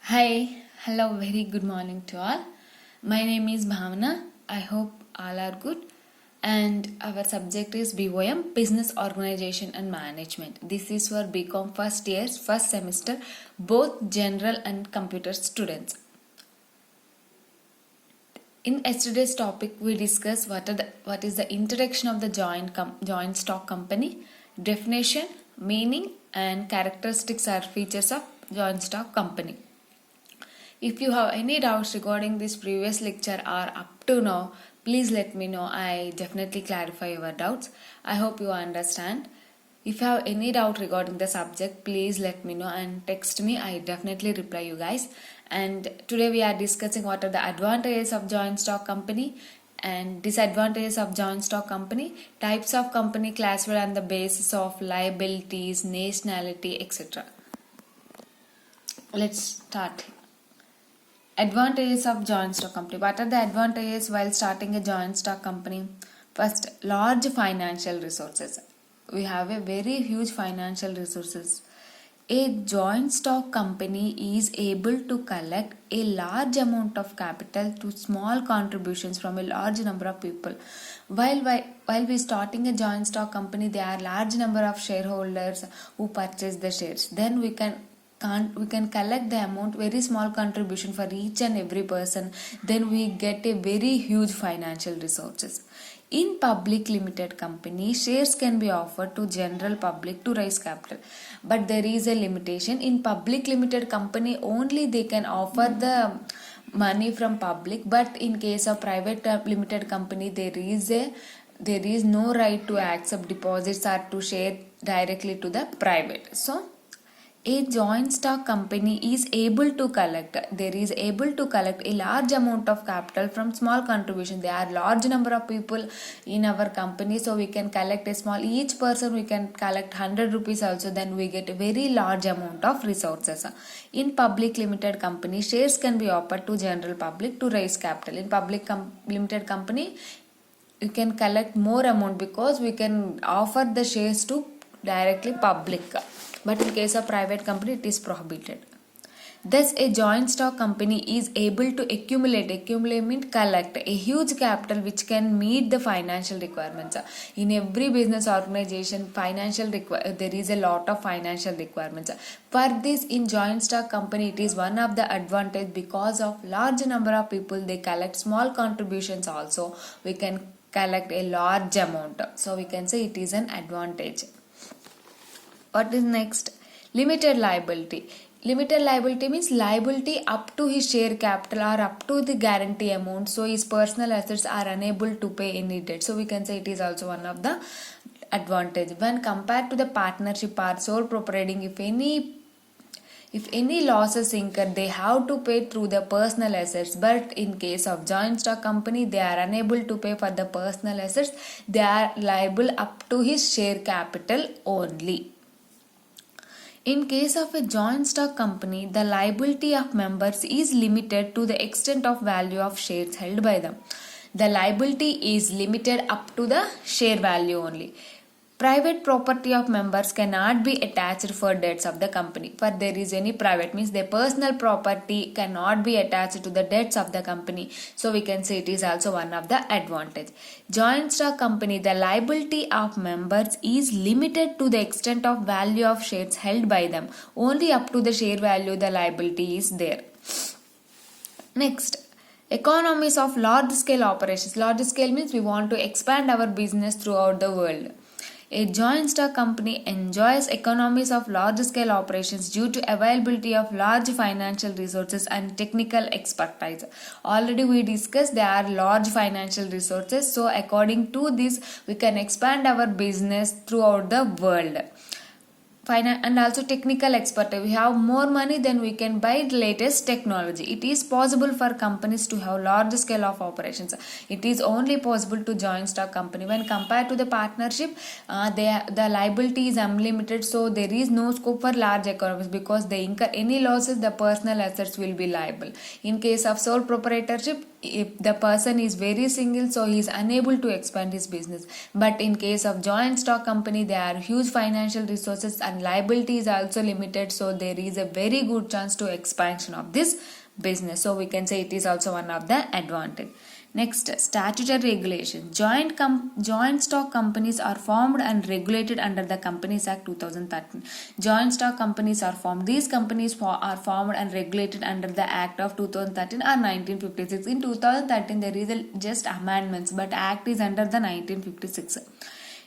Hi, hello, very good morning to all. My name is Bhavana. I hope all are good. And our subject is BOM, Business Organization and Management. This is for BCom first years, first semester, both general and computer students. In yesterday's topic, we discussed what is the introduction of the joint stock company, definition, meaning, and characteristics or features of joint stock company. If you have any doubts regarding this previous lecture or up to now, please let me know. I definitely clarify your doubts. I hope you understand. If you have any doubt regarding the subject, please let me know and text me. I definitely reply you guys. And today we are discussing what are the advantages of joint stock company and disadvantages of joint stock company, types of company classified on the basis of liabilities, nationality, etc. Let's start. Advantages of joint stock company. What are the advantages while starting a joint stock company? First, large financial resources. We have a very huge financial resources. A joint stock company is able to collect a large amount of capital to small contributions from a large number of people. While we starting a joint stock company, there are large number of shareholders who purchase the shares. Then we can collect the amount, very small contribution for each and every person. Then we get a very huge financial resources. In public limited company, shares can be offered to general public to raise capital, but there is a limitation. In public limited company only they can offer the money from public, but in case of private limited company there is no right to accept deposits or to share directly to the private. So a joint stock company is able to collect a large amount of capital from small contribution. There are large number of people in our company, so we can collect a small, each person we can collect 100 rupees also, then we get a very large amount of resources. In public limited company, shares can be offered to general public to raise capital. In public limited company, you can collect more amount because we can offer the shares to directly public, but in case of private company it is prohibited. Thus a joint stock company is able to accumulate means collect a huge capital which can meet the financial requirements. In every business organization there is a lot of financial requirements. For this, in joint stock company it is one of the advantage, because of large number of people they collect small contributions also, we can collect a large amount, so we can say it is an advantage. What is next? Limited liability. Limited liability means liability up to his share capital or up to the guarantee amount, so his personal assets are unable to pay any debt, so we can say it is also one of the advantage. When compared to the partnership or sole proprieting, if any losses incur, they have to pay through the personal assets, but in case of joint stock company they are unable to pay for the personal assets, they are liable up to his share capital only. In case of a joint stock company, the liability of members is limited to the extent of value of shares held by them. The liability is limited up to the share value only. Private property of members cannot be attached for debts of the company. For there is any private means their personal property cannot be attached to the debts of the company. So we can say it is also one of the advantage. Joint stock company, the liability of members is limited to the extent of value of shares held by them. Only up to the share value the liability is there. Next, economies of large scale operations. Large scale means we want to expand our business throughout the world. A joint stock company enjoys economies of large scale operations due to availability of large financial resources and technical expertise. Already we discussed there are large financial resources, so according to this we can expand our business throughout the world. And also technical expertise. We have more money, then we can buy the latest technology. It is possible for companies to have large scale of operations. It is only possible to join stock company. When compared to the partnership, the liability is unlimited, so there is no scope for large economies, because they incur any losses, the personal assets will be liable. In case of sole proprietorship, if the person is very single, so he is unable to expand his business. But in case of joint stock company, there are huge financial resources and and liability is also limited, so there is a very good chance to expansion of this business. So we can say it is also one of the advantage. Next, statutory regulation. Joint stock companies are formed and regulated under the Companies Act 2013. Joint stock companies are formed. These companies are formed and regulated under the Act of 2013 or 1956. In 2013, there is just amendments, but Act is under the 1956.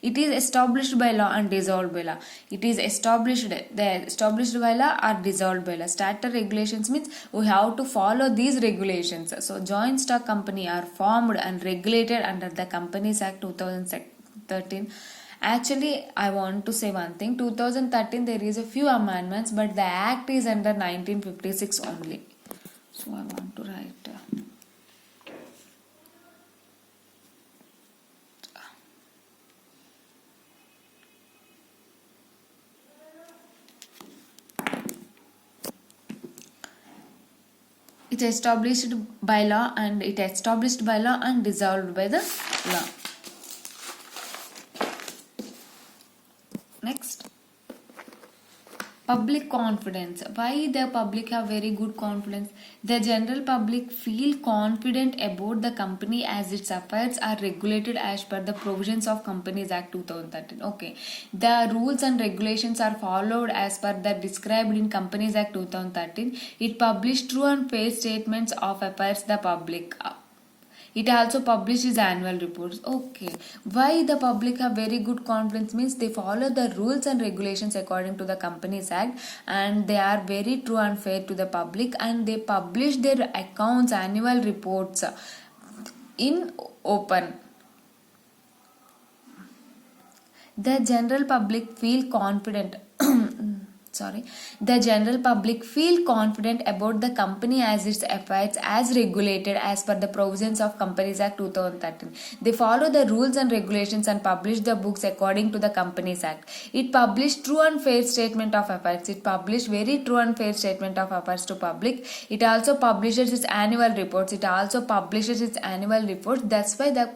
It is established by law and dissolved by law. It is established by law or dissolved by law. Statutory regulations means we have to follow these regulations. So joint stock company are formed and regulated under the Companies Act 2013. Actually, I want to say one thing. 2013 there is a few amendments, but the act is under 1956 only. So I want to write. It is established by law and dissolved by the law. Next, public confidence. Why the public have very good confidence? The general public feel confident about the company as its affairs are regulated as per the provisions of Companies Act 2013. Okay, the rules and regulations are followed as per the described in Companies Act 2013. It published true and fair statements of affairs the public. It also publishes annual reports. Okay. Why the public have very good confidence means they follow the rules and regulations according to the Companies Act, and they are very true and fair to the public, and they publish their accounts, annual reports in open. The general public feel confident. The general public feel confident about the company as its affairs as regulated as per the provisions of Companies Act 2013. They follow the rules and regulations and publish the books according to the Companies Act. It published true and fair statement of affairs. It published very true and fair statement of affairs to public. It also publishes its annual reports. That's why the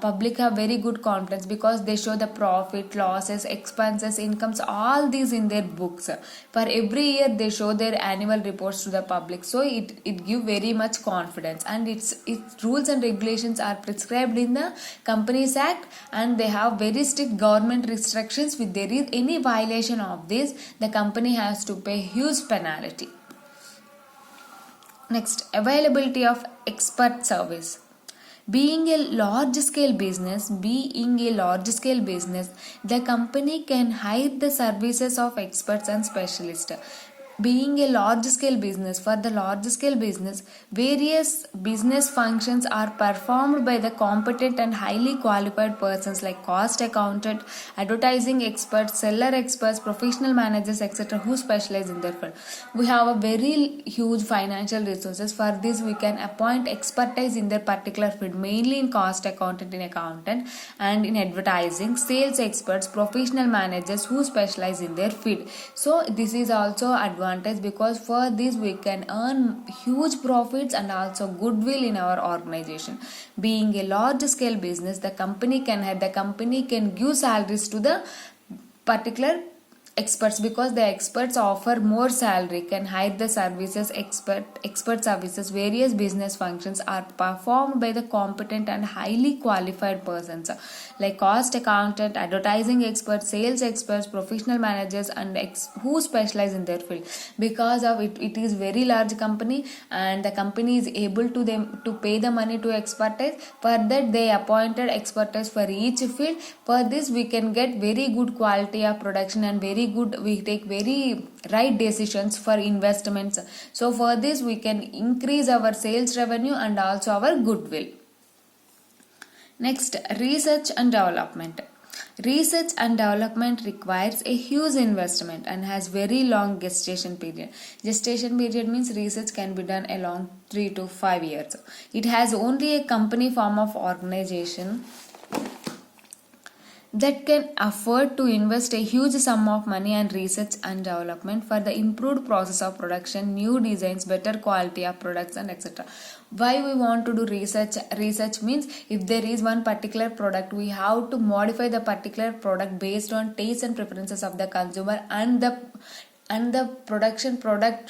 public have very good confidence, because they show the profit, losses, expenses, incomes, all these in their books. For every year they show their annual reports to the public, so it give very much confidence, and its rules and regulations are prescribed in the Companies Act, and they have very strict government restrictions. If there is any violation of this, the company has to pay huge penalty. Next, availability of expert service. Being a large scale business, the company can hire the services of experts and specialists. Being a large scale business, for the large scale business, various business functions are performed by the competent and highly qualified persons like cost accountant, advertising experts, seller experts, professional managers, etc., who specialize in their field. We have a very huge financial resources. For this, we can appoint expertise in their particular field, mainly in cost accountant, and in advertising, sales experts, professional managers who specialize in their field. So this is also advantage, because for this we can earn huge profits and also goodwill in our organization. Being a large scale business, the company can give salaries to the particular experts, because the experts offer more salary, can hire the services, expert services. Various business functions are performed by the competent and highly qualified persons like cost accountant, advertising experts, sales experts, professional managers, and who specialize in their field. Because of it is very large company, and the company is able to pay the money to expertise. For that, they appointed expertise for each field. For this, we can get very good quality of production, and we take very right decisions for investments. So for this, we can increase our sales revenue and also our goodwill. Next, research and development. Research and development requires a huge investment and has very long gestation period. Gestation period means research can be done along 3 to 5 years. It has only a company form of organization. that can afford to invest a huge sum of money and research and development for the improved process of production, new designs, better quality of products, and etc. Why we want to do research? Research means if there is one particular product, we have to modify the particular product based on taste and preferences of the consumer, and the product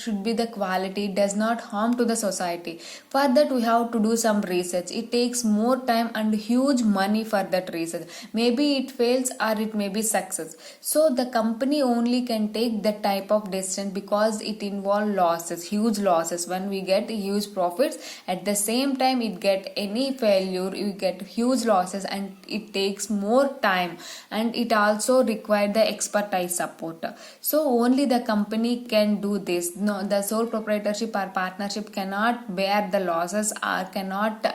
should be the quality, it does not harm to the society. For that we have to do some research. It takes more time and huge money for that research. Maybe it fails or it may be success. So the company only can take that type of decision because it involves losses, huge losses. When we get huge profits, at the same time it get any failure, you get huge losses, and it takes more time, and it also require the expertise support. So only the company can do this. No, the sole proprietorship or partnership cannot bear the losses or cannot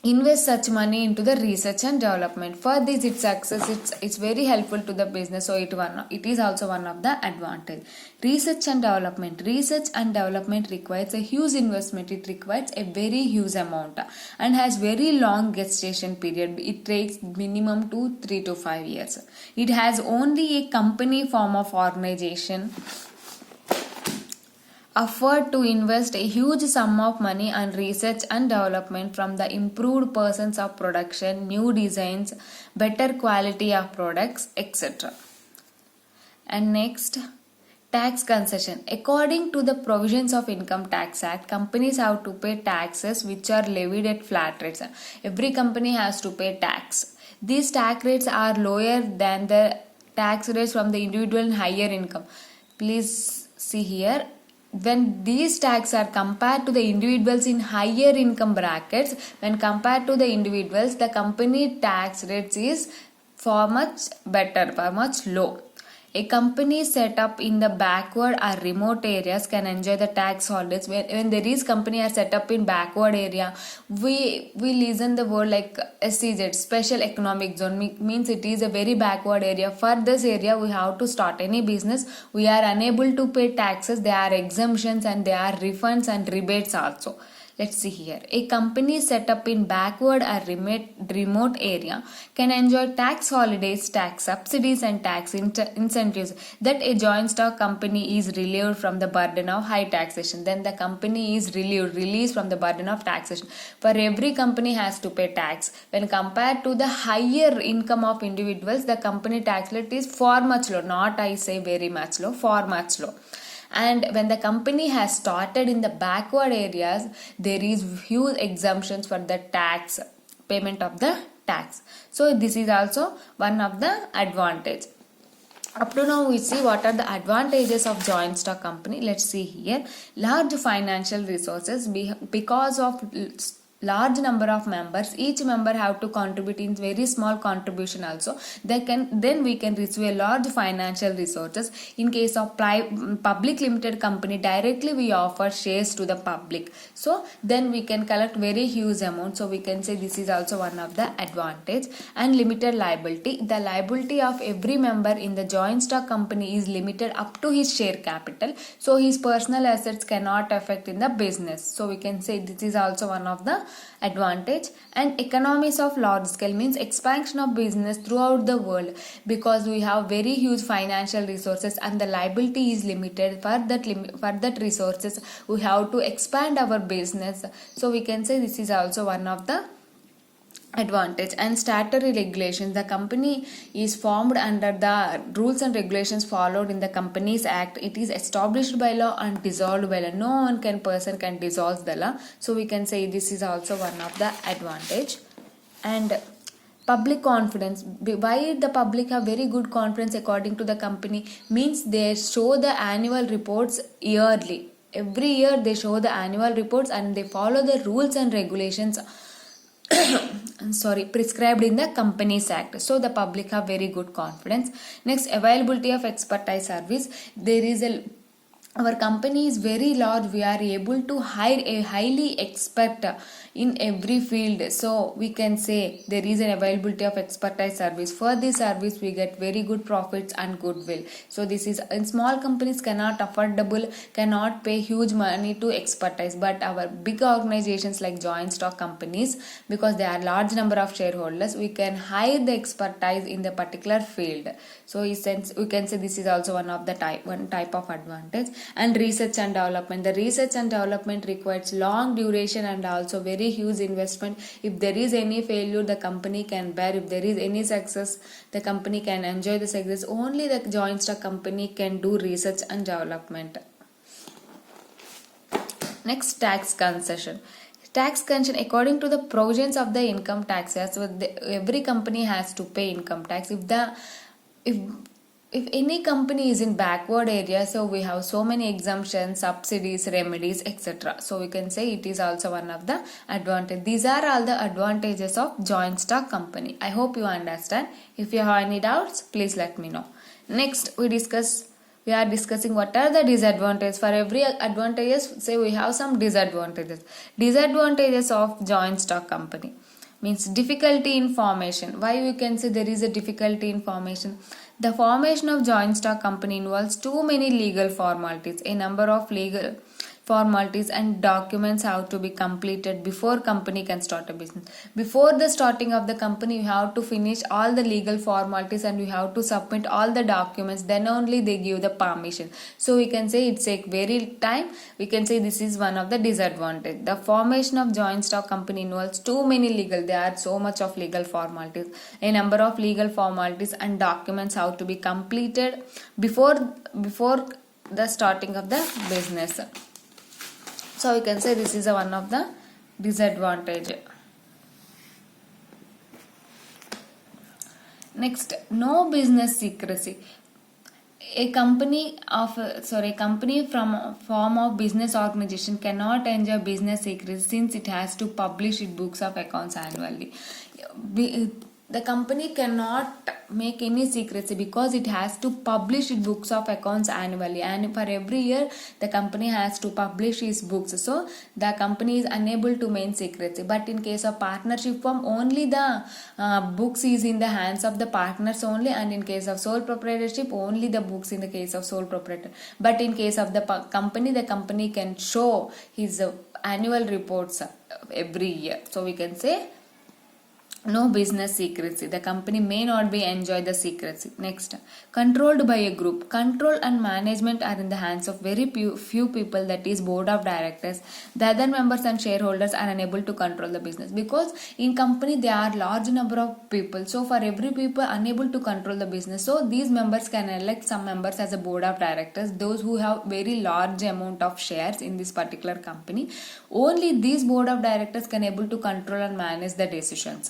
invest such money into the research and development. For this, its success, it's very helpful to the business. So it is also one of the advantage. Research and development requires a huge investment. It requires a very huge amount and has very long gestation period. It takes minimum 3 to 5 years. It has only a company form of organization afford to invest a huge sum of money on research and development from the improved persons of production, new designs, better quality of products, etc. And next, tax concession. According to the provisions of Income Tax Act, companies have to pay taxes which are levied at flat rates. Every company has to pay tax. These tax rates are lower than the tax rates from the individual and higher income. Please see here. When these taxes are compared to the individuals in higher income brackets, when compared to the individuals, the company tax rates is far much better, far much low. A company set up in the backward or remote areas can enjoy the tax holidays. When there is company are set up in backward area, we listen the word like SEZ, special economic zone, means it is a very backward area. For this area we have to start any business. We are unable to pay taxes. There are exemptions and there are refunds and rebates also. Let's see here. A company set up in backward or remote area can enjoy tax holidays, tax subsidies, and tax incentives. That a joint stock company is relieved from the burden of high taxation. Then the company is released from the burden of taxation. For every company has to pay tax. When compared to the higher income of individuals, the company tax rate is far much low. Not I say very much low, far much low. And when the company has started in the backward areas, there is huge exemptions for the tax, payment of the tax. So this is also one of the advantage. Up to now we see what are the advantages of joint stock company. Let's see here. Large financial resources because of large number of members. Each member have to contribute in very small contribution also. Then we can receive a large financial resources. In case of public limited company, directly we offer shares to the public. So then we can collect very huge amount. So we can say this is also one of the advantage. And limited liability. The liability of every member in the joint stock company is limited up to his share capital. So his personal assets cannot affect in the business. So we can say this is also one of the advantage. And economies of large scale means expansion of business throughout the world, because we have very huge financial resources and the liability is limited. For that resources we have to expand our business. So we can say this is also one of the advantage. And statutory regulations. The company is formed under the rules and regulations followed in the Companies Act. It is established by law and dissolved by law. No person can dissolve the law. So we can say this is also one of the advantage. And public confidence. Why the public have very good confidence according to the company means they show the annual reports yearly. Every year they show the annual reports and they follow the rules and regulations prescribed in the Companies Act. So the public have very good confidence. Next, availability of expertise service. Our company is very large. We are able to hire a highly expert in every field. So we can say there is an availability of expertise service. For this service we get very good profits and goodwill. So this is, in small companies cannot affordable, cannot pay huge money to expertise, but our big organizations like joint stock companies, because they are large number of shareholders, we can hire the expertise in the particular field. So in sense we can say this is also one type of advantage. And research and development, the research and development requires long duration and also very huge investment. If there is any failure, the company can bear. If there is any success, the company can enjoy the success. Only the joint stock company can do research and development. Next, tax concession. Tax concession, according to the provisions of the income tax, so every company has to pay income tax. If any company is in backward area, so we have so many exemptions, subsidies, remedies, etc. So we can say it is also one of the advantage. These are all the advantages of joint stock company. I hope you understand. If you have any doubts, please let me know. Next, we are discussing what are the disadvantages. For every advantages, say we have some disadvantages. Disadvantages of joint stock company means difficulty in formation. Why we can say there is a difficulty in formation? The formation of joint stock company involves too many legal formalities. A number of legal formalities and documents have to be completed before company can start a business. Before the starting of the company, you have to finish all the legal formalities and you have to submit all the documents. Then only they give the permission. So we can say it takes very time. We can say this is one of the disadvantage. The formation of joint stock company involves too many legal. There are so much of legal formalities. A number of legal formalities and documents have to be completed before the starting of the business. So we can say this is one of the disadvantage. Next, no business secrecy. A company from form of business organization cannot enjoy business secrecy since it has to publish its books of accounts annually. The company cannot make any secrecy because it has to publish its books of accounts annually, and for every year the company has to publish its books. So the company is unable to maintain secrecy. But in case of partnership firm, only the books is in the hands of the partners only, and in case of sole proprietorship, only the books in the case of sole proprietor. But in case of the company can show his annual reports every year. So we can say no business secrecy. The company may not be enjoy the secrecy. Next, controlled by a group. Control and management are in the hands of very few people, that is board of directors. The other members and shareholders are unable to control the business because in company there are large number of people. So for every people unable to control the business. So these members can elect some members as a board of directors. Those who have very large amount of shares in this particular company. Only these board of directors can able to control and manage the decisions.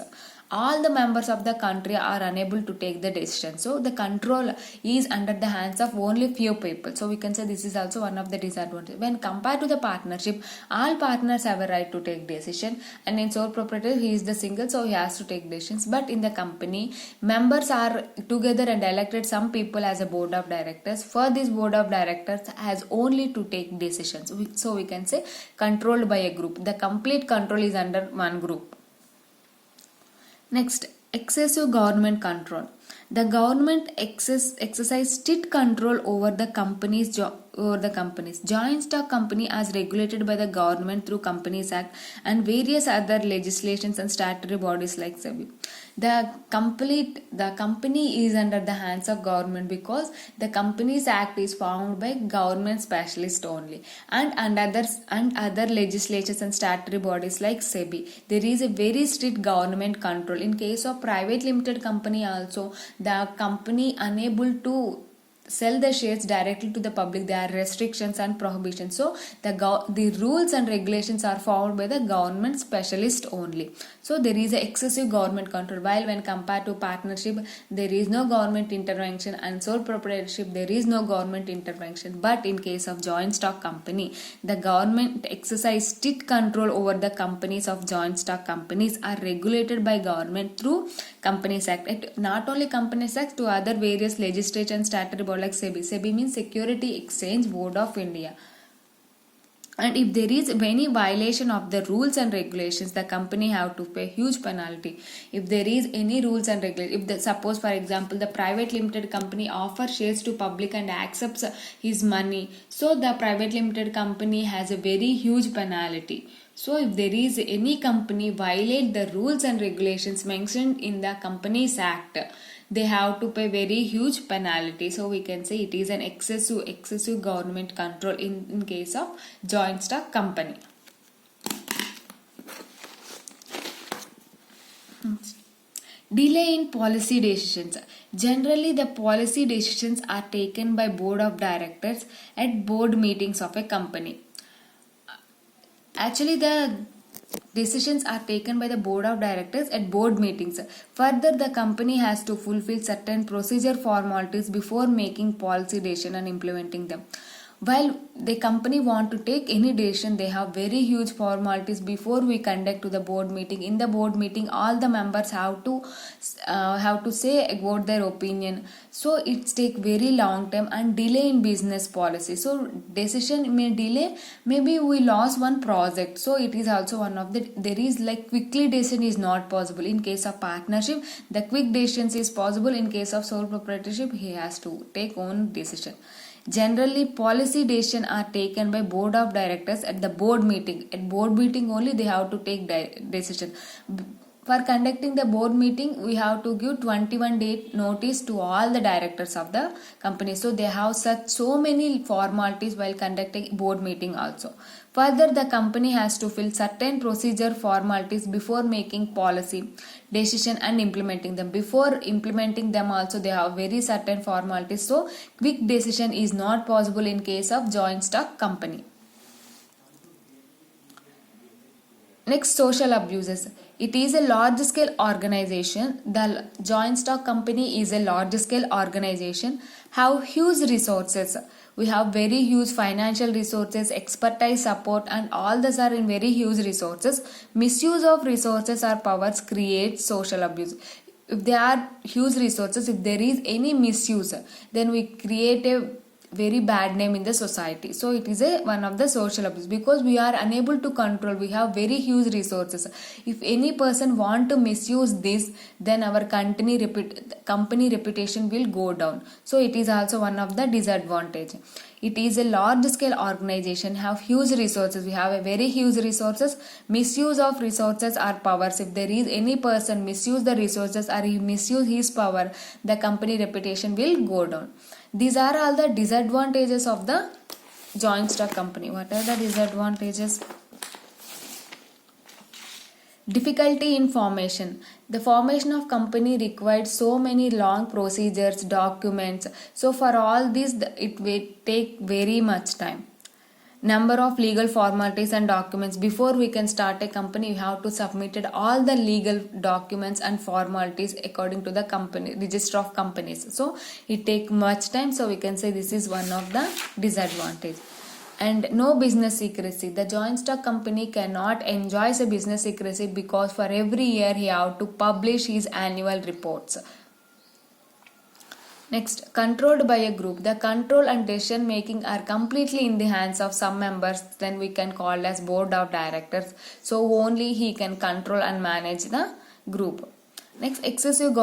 All the members of the country are unable to take the decision. So the control is under the hands of only few people. So we can say this is also one of the disadvantages. When compared to the partnership, all partners have a right to take decision, and in sole proprietor he is the single, so he has to take decisions. But in the company, members are together and elected some people as a board of directors. For this board of directors has only to take decisions. So we can say controlled by a group. The complete control is under one group. Next, excessive government control. The government exercise strict control over the companies. Joint stock company as regulated by the government through Companies Act and various other legislations and statutory bodies like SEBI. The company is under the hands of government because the Companies Act is formed by government specialists only, and other legislations and statutory bodies like SEBI. There is a very strict government control. In case of private limited company also, the company unable to sell the shares directly to the public. There are restrictions and prohibitions. So the rules and regulations are followed by the government specialist only. So there is a excessive government control. While when compared to partnership, there is no government intervention, and sole proprietorship there is no government intervention. But in case of joint stock company, the government exercise strict control over the companies of joint stock companies are regulated by government through Companies Act. Not only Companies Act, to other various legislation and statutory bodies like SEBI. SEBI means Security Exchange Board of India. And if there is any violation of the rules and regulations, the company have to pay huge penalty. If there is any rules and regulations, if the, suppose for example the private limited company offers shares to public and accepts his money, so the private limited company has a very huge penalty. So if there is any company violate the rules and regulations mentioned in the Companies Act, they have to pay very huge penalty. So we can say it is an excessive government control in case of joint stock company. Delay in policy decisions. Generally, the policy decisions are taken by board of directors at board meetings of a company. Actually, the decisions are taken by the board of directors at board meetings. Further, the company has to fulfill certain procedure formalities before making policy decision and implementing them. While the company want to take any decision, they have very huge formalities before we conduct to the board meeting. In the board meeting, all the members have to say about their opinion. So it's take very long time and delay in business policy. So decision may delay. Maybe we lost one project. So it is also one of the, there is like quickly decision is not possible. In case of partnership, the quick decisions is possible. In case of sole proprietorship, he has to take own decision. Generally, policy decisions are taken by board of directors at the board meeting. At board meeting only they have to take decision. For conducting the board meeting, we have to give 21-day notice to all the directors of the company. So they have so many formalities while conducting board meeting also. Further, the company has to fill certain procedure formalities before making policy decision and implementing them. Before implementing them also they have very certain formalities. So quick decision is not possible in case of joint stock company. Next, social abuses. It is a large scale organization. The joint stock company is a large scale organization, have huge resources. We have very huge financial resources, expertise, support, and all these are in very huge resources. Misuse of resources or powers creates social abuse. If there are huge resources, if there is any misuse, then we create a very bad name in the society. So it is one of the social abuse because we are unable to control. We have very huge resources. If any person want to misuse this, then our company reputation will go down. So it is also one of the disadvantage. It is a large scale organization, have huge resources. We have a very huge resources. Misuse of resources or powers. If there is any person misuse the resources or he misuse his power, the company reputation will go down. These are all the disadvantages of the joint stock company. What are the disadvantages? Difficulty in formation. The formation of company required so many long procedures, documents. So for all this, it will take very much time. Number of legal formalities and documents. Before we can start a company, we have to submit all the legal documents and formalities according to the company register of companies. So it take much time. So we can say this is one of the disadvantage. And no business secrecy. The joint stock company cannot enjoy a business secrecy because for every year he have to publish his annual reports. Next, controlled by a group. The control and decision making are completely in the hands of some members, then we can call as board of directors. So only he can control and manage the group. Next, excessive